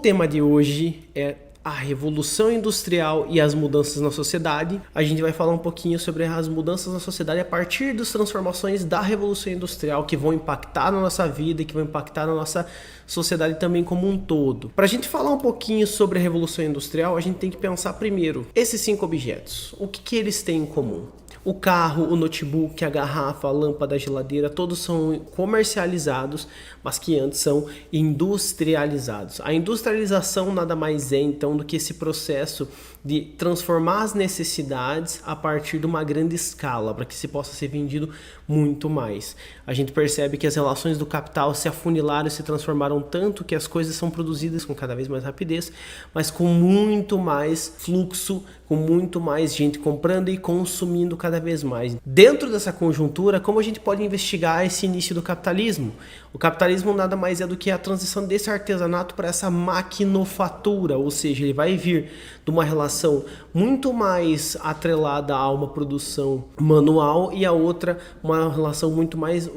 tema de hoje é a Revolução Industrial e as mudanças na sociedade. A gente vai falar um pouquinho sobre as mudanças na sociedade a partir das transformações da Revolução Industrial que vão impactar na nossa vida e que vão impactar na nossa sociedade também como um todo. Para a gente falar um pouquinho sobre a Revolução Industrial, a gente tem que pensar primeiro esses 5 objetos. O que eles têm em comum? O carro, o notebook, a garrafa, a lâmpada, a geladeira, todos são comercializados, mas que antes são industrializados. A industrialização nada mais é então do que esse processo de transformar as necessidades a partir de uma grande escala, para que se possa ser vendido muito mais. A gente percebe que as relações do capital se afunilaram e se transformaram tanto que as coisas são produzidas com cada vez mais rapidez, mas com muito mais fluxo, com muito mais gente comprando e consumindo cada vez mais. Dentro dessa conjuntura, como a gente pode investigar esse início do capitalismo? O capitalismo nada mais é do que a transição desse artesanato para essa maquinofatura, ou seja, ele vai vir de uma relação muito mais atrelada a uma produção manual e a outra uma relação muito mais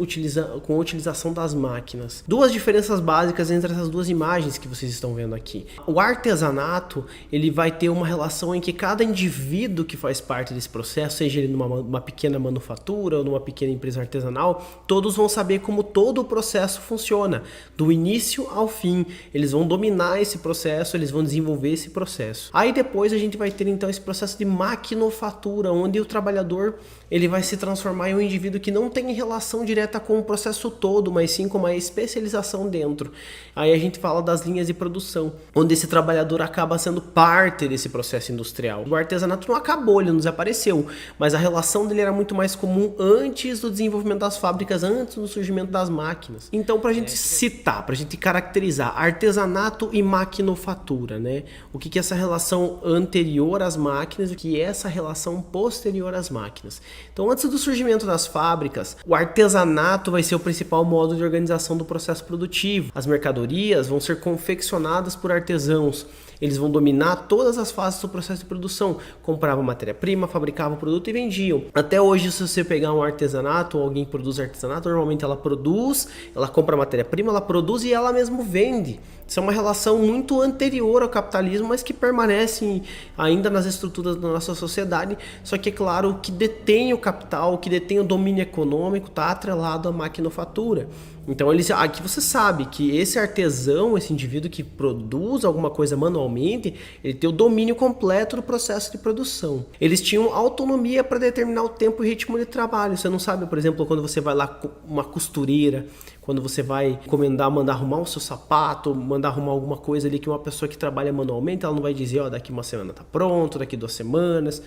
com a utilização das máquinas. Duas diferenças básicas entre essas duas imagens que vocês estão vendo aqui. O artesanato, ele vai ter uma relação em que cada indivíduo que faz parte desse processo, seja ele numa pequena manufatura ou numa pequena empresa artesanal, todos vão saber como todo o processo funciona, do início ao fim. Eles vão dominar esse processo, eles vão desenvolver esse processo. Aí depois a gente vai ter então esse processo de maquinofatura, onde o trabalhador ele vai se transformar em um indivíduo que não tem relação direta com o processo todo, mas sim com uma especialização dentro. Aí a gente fala das linhas de produção, onde esse trabalhador acaba sendo parte desse processo industrial. O artesanato não acabou, ele não desapareceu, mas a relação dele era muito mais comum antes do desenvolvimento das fábricas, antes do surgimento das máquinas. Então, para a gente citar, para a gente caracterizar artesanato e maquinofatura, né? O que é essa relação anterior às máquinas e o que é essa relação posterior às máquinas. Então, antes do surgimento das fábricas, o artesanato vai ser o principal modo de organização do processo produtivo. As mercadorias vão ser confeccionadas por artesãos. Eles vão dominar todas as fases do processo de produção. Compravam matéria-prima, fabricavam o produto e vendiam. Até hoje, se você pegar um artesanato ou alguém que produz artesanato, normalmente ela produz, ela compra a matéria-prima, ela produz e ela mesmo vende. Isso é uma relação muito anterior ao capitalismo, mas que permanece ainda nas estruturas da nossa sociedade. Só que, é claro, o que detém o capital, o que detém o domínio econômico está atrelado à maquinofatura. Então, aqui você sabe que esse artesão, esse indivíduo que produz alguma coisa manualmente, ele tem o domínio completo do processo de produção. Eles tinham autonomia para determinar o tempo e ritmo de trabalho. Você não sabe, por exemplo, quando você vai lá uma costureira, quando você vai encomendar, mandar arrumar o seu sapato, mandar arrumar alguma coisa ali que uma pessoa que trabalha manualmente, ela não vai dizer, ó, daqui uma semana tá pronto, daqui 2 semanas,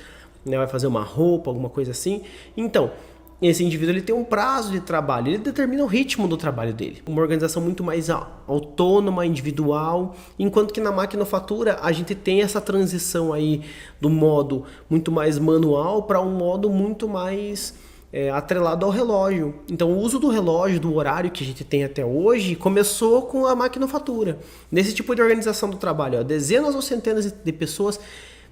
né, vai fazer uma roupa, alguma coisa assim. Então, esse indivíduo ele tem um prazo de trabalho, ele determina o ritmo do trabalho dele. Uma organização muito mais autônoma, individual, enquanto que na maquinofatura a gente tem essa transição aí do modo muito mais manual para um modo muito mais atrelado ao relógio. Então o uso do relógio, do horário que a gente tem até hoje, começou com a maquinofatura. Nesse tipo de organização do trabalho, dezenas ou centenas de pessoas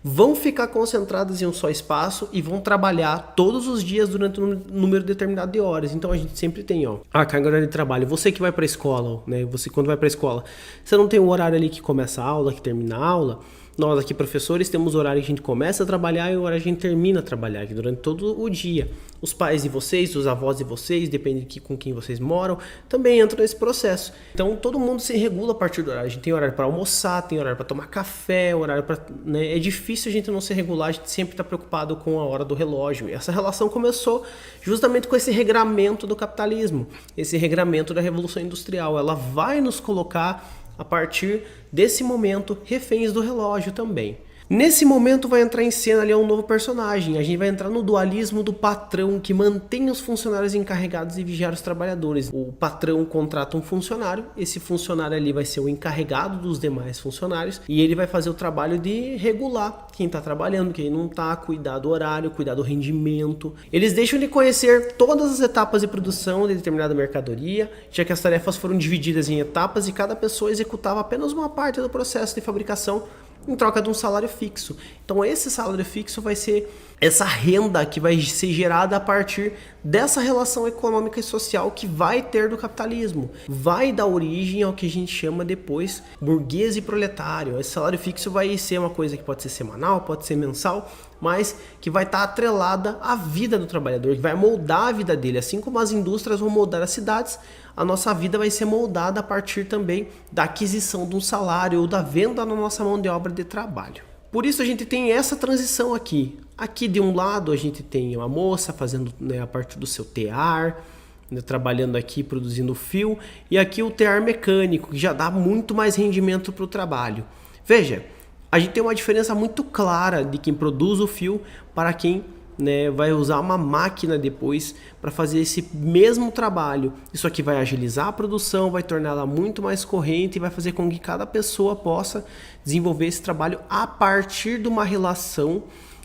vão ficar concentradas em um só espaço e vão trabalhar todos os dias durante um número determinado de horas. Então a gente sempre tem a carga horária de trabalho. Você que vai para a escola, né? Você quando vai para a escola, você não tem um horário ali que começa a aula, que termina a aula. Nós aqui, professores, temos o horário que a gente começa a trabalhar e o horário que a gente termina a trabalhar aqui durante todo o dia. Os pais de vocês, os avós de vocês, depende com quem vocês moram, também entram nesse processo. Então, todo mundo se regula a partir do horário. A gente tem horário para almoçar, tem horário para tomar café, horário para... né? É difícil a gente não se regular, a gente sempre está preocupado com a hora do relógio. E essa relação começou justamente com esse regramento do capitalismo, esse regramento da Revolução Industrial. Ela vai nos colocar, a partir desse momento, reféns do relógio também. Nesse momento vai entrar em cena ali um novo personagem. A gente vai entrar no dualismo do patrão que mantém os funcionários encarregados de vigiar os trabalhadores. O patrão contrata um funcionário, esse funcionário ali vai ser o encarregado dos demais funcionários e ele vai fazer o trabalho de regular quem está trabalhando, quem não está, cuidar do horário, cuidar do rendimento. Eles deixam de conhecer todas as etapas de produção de determinada mercadoria, já que as tarefas foram divididas em etapas e cada pessoa executava apenas uma parte do processo de fabricação em troca de um salário fixo. Então esse salário fixo vai ser essa renda que vai ser gerada a partir dessa relação econômica e social que vai ter do capitalismo. Vai dar origem ao que a gente chama depois burguês e proletário. Esse salário fixo vai ser uma coisa que pode ser semanal, pode ser mensal, mas que vai estar atrelada à vida do trabalhador, que vai moldar a vida dele. Assim como as indústrias vão moldar as cidades, a nossa vida vai ser moldada a partir também da aquisição de um salário ou da venda na nossa mão de obra de trabalho. Por isso a gente tem essa transição aqui. Aqui de um lado a gente tem uma moça fazendo, né, a partir do seu tear, né, trabalhando aqui, produzindo fio, e aqui o tear mecânico, que já dá muito mais rendimento para o trabalho. Veja, a gente tem uma diferença muito clara de quem produz o fio para quem, né, vai usar uma máquina depois para fazer esse mesmo trabalho. Isso aqui vai agilizar a produção, vai torná-la muito mais corrente e vai fazer com que cada pessoa possa desenvolver esse trabalho a partir de uma relação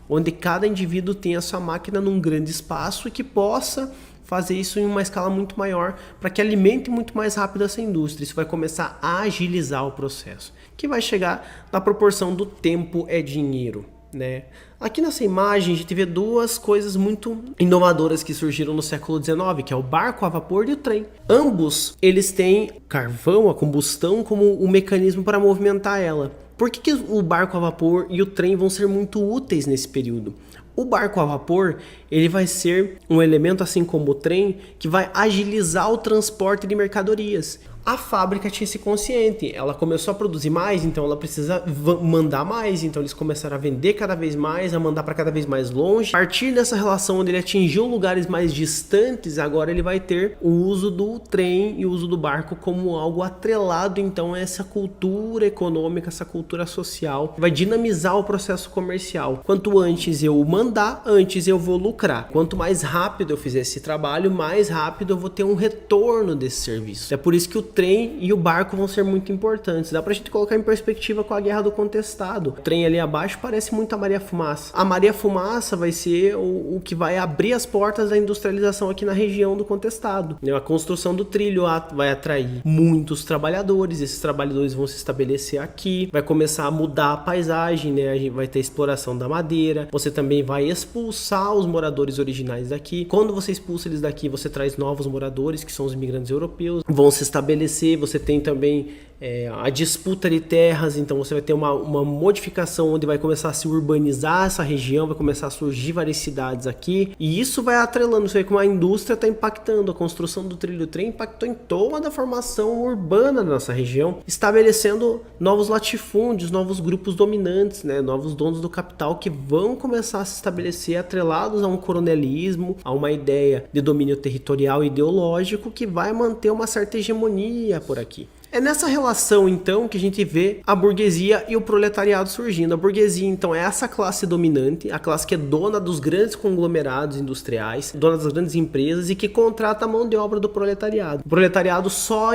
onde cada indivíduo tem a sua máquina num grande espaço e que possa fazer isso em uma escala muito maior para que alimente muito mais rápido essa indústria. Isso vai começar a agilizar o processo, que vai chegar na proporção do tempo é dinheiro, né? Aqui nessa imagem a gente vê duas coisas muito inovadoras que surgiram no século XIX, que é o barco a vapor e o trem. Ambos eles têm carvão, a combustão, como o mecanismo para movimentar ela. Por que o barco a vapor e o trem vão ser muito úteis nesse período? O barco a vapor ele vai ser um elemento, assim como o trem, que vai agilizar o transporte de mercadorias. A fábrica tinha esse consciente, ela começou a produzir mais, então ela precisa mandar mais, então eles começaram a vender cada vez mais, a mandar para cada vez mais longe. A partir dessa relação onde ele atingiu lugares mais distantes, agora ele vai ter o uso do trem e o uso do barco como algo atrelado então a essa cultura econômica, essa cultura social, vai dinamizar o processo comercial. Quanto antes eu mandar, antes eu vou lucrar. Quanto mais rápido eu fizer esse trabalho, mais rápido eu vou ter um retorno desse serviço. É por isso que o trem e o barco vão ser muito importantes. Dá pra gente colocar em perspectiva com a Guerra do Contestado. O trem ali abaixo parece muito a Maria Fumaça. A Maria Fumaça vai ser o que vai abrir as portas da industrialização aqui na região do Contestado. A construção do trilho vai atrair muitos trabalhadores. Esses trabalhadores vão se estabelecer aqui. Vai começar a mudar a paisagem, né? A gente vai ter exploração da madeira. Você também vai expulsar os moradores originais daqui. Quando você expulsa eles daqui, você traz novos moradores, que são os imigrantes europeus. Vão se estabelecer. Você tem também a disputa de terras, então você vai ter uma modificação onde vai começar a se urbanizar essa região, vai começar a surgir várias cidades aqui, e isso vai atrelando, você vê como a indústria está impactando, a construção do trilho do trem impactou em toda a formação urbana da nossa região, estabelecendo novos latifúndios, novos grupos dominantes, né, novos donos do capital que vão começar a se estabelecer atrelados a um coronelismo, a uma ideia de domínio territorial e ideológico que vai manter uma certa hegemonia por aqui. É nessa relação, então, que a gente vê a burguesia e o proletariado surgindo. A burguesia, então, é essa classe dominante, a classe que é dona dos grandes conglomerados industriais, dona das grandes empresas e que contrata a mão de obra do proletariado. O proletariado só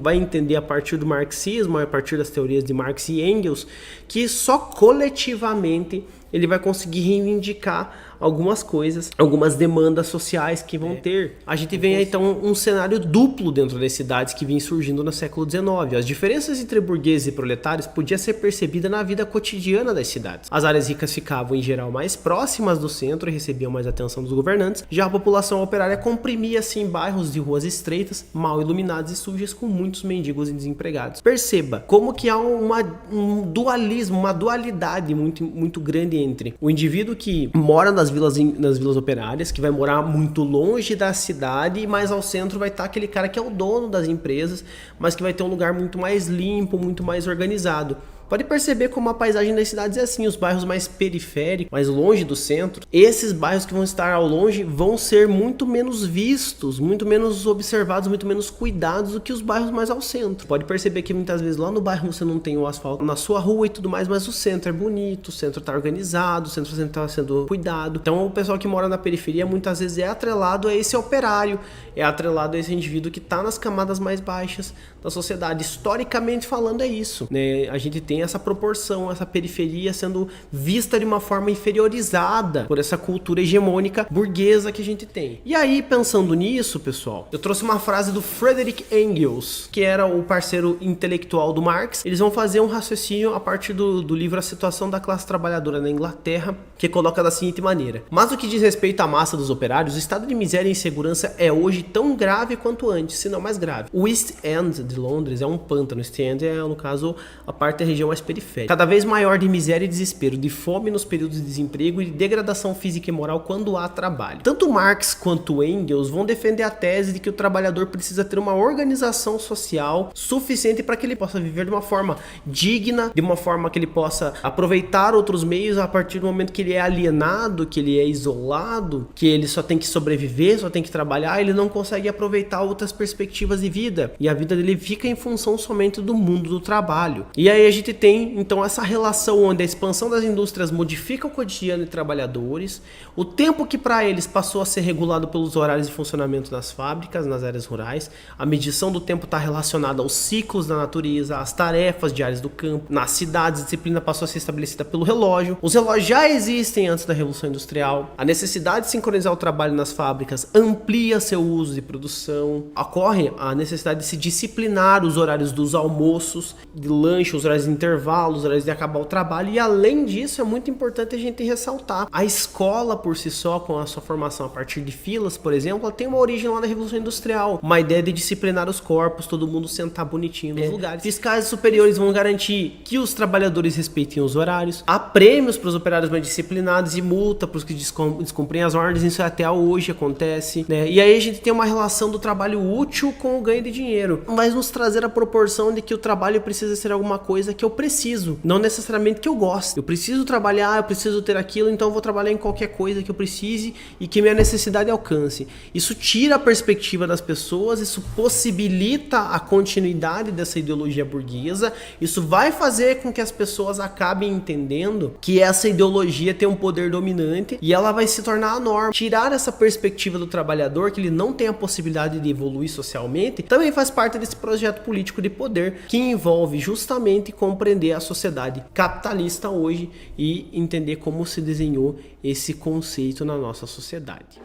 vai entender a partir do marxismo, a partir das teorias de Marx e Engels, que só coletivamente ele vai conseguir reivindicar algumas coisas, algumas demandas sociais que vão ter. A gente vê então um cenário duplo dentro das cidades que vem surgindo no século XIX. As diferenças entre burgueses e proletários podiam ser percebidas na vida cotidiana das cidades. As áreas ricas ficavam em geral mais próximas do centro e recebiam mais atenção dos governantes, já a população operária comprimia-se em bairros de ruas estreitas, mal iluminados e sujas, com muitos mendigos e desempregados. Perceba como que há um dualismo, uma dualidade muito grande entre o indivíduo que mora nas vilas operárias, que vai morar muito longe da cidade, e mais ao centro vai estar aquele cara que é o dono das empresas, mas que vai ter um lugar muito mais limpo, muito mais organizado. Pode perceber como a paisagem das cidades é assim, os bairros mais periféricos, mais longe do centro, esses bairros que vão estar ao longe vão ser muito menos vistos, muito menos observados, muito menos cuidados do que os bairros mais ao centro. Pode perceber que muitas vezes lá no bairro você não tem o asfalto na sua rua e tudo mais, mas o centro é bonito, o centro está organizado, o centro está sendo cuidado. Então o pessoal que mora na periferia muitas vezes é atrelado a esse operário, é atrelado a esse indivíduo que está nas camadas mais baixas da sociedade. Historicamente falando é isso, né? A gente tem tem essa proporção, essa periferia sendo vista de uma forma inferiorizada por essa cultura hegemônica burguesa que a gente tem. E aí, pensando nisso, pessoal, eu trouxe uma frase do Friedrich Engels, que era o parceiro intelectual do Marx. Eles vão fazer um raciocínio a partir do livro A Situação da Classe Trabalhadora na Inglaterra, que coloca da seguinte maneira: mas no que diz respeito à massa dos operários, o estado de miséria e insegurança é hoje tão grave quanto antes, se não mais grave. O East End de Londres é um pântano. East End é, no caso, a parte da região mais periférica. Cada vez maior de miséria e desespero, de fome nos períodos de desemprego e de degradação física e moral quando há trabalho. Tanto Marx quanto Engels vão defender a tese de que o trabalhador precisa ter uma organização social suficiente para que ele possa viver de uma forma digna, de uma forma que ele possa aproveitar outros meios a partir do momento que ele é alienado, que ele é isolado, que ele só tem que sobreviver, só tem que trabalhar, ele não consegue aproveitar outras perspectivas de vida. E a vida dele fica em função somente do mundo do trabalho. E aí a gente tem, então, essa relação onde a expansão das indústrias modifica o cotidiano de trabalhadores, o tempo que para eles passou a ser regulado pelos horários de funcionamento das fábricas, nas áreas rurais, a medição do tempo está relacionada aos ciclos da natureza, às tarefas diárias do campo. Nas cidades, a disciplina passou a ser estabelecida pelo relógio. Os relógios já existem antes da Revolução Industrial. A necessidade de sincronizar o trabalho nas fábricas amplia seu uso de produção. Ocorre a necessidade de se disciplinar os horários dos almoços, de lanche, os horários de intervalo, os horários de acabar o trabalho. E além disso, é muito importante a gente ressaltar: a escola por si só, com a sua formação a partir de filas, por exemplo, ela tem uma origem lá na Revolução Industrial. Uma ideia de disciplinar os corpos, todo mundo sentar bonitinho nos lugares. Fiscais superiores vão garantir que os trabalhadores respeitem os horários. Há prêmios para os operários mais disciplinados e multa para os que descumprem as ordens. Isso até hoje acontece, né? E aí a gente tem uma relação do trabalho útil com o ganho de dinheiro. Vai nos trazer a proporção de que o trabalho precisa ser alguma coisa que eu preciso, não necessariamente que eu gosto. Eu preciso trabalhar, eu preciso ter aquilo, então eu vou trabalhar em qualquer coisa que eu precise e que minha necessidade alcance. Isso tira a perspectiva das pessoas, isso possibilita a continuidade dessa ideologia burguesa, isso vai fazer com que as pessoas acabem entendendo que essa ideologia tem um poder dominante e ela vai se tornar a norma. Tirar essa perspectiva do trabalhador, que ele não tem a possibilidade de evoluir socialmente, também faz parte desse projeto político de poder que envolve justamente compreender a sociedade capitalista hoje e entender como se desenhou esse conceito na nossa sociedade.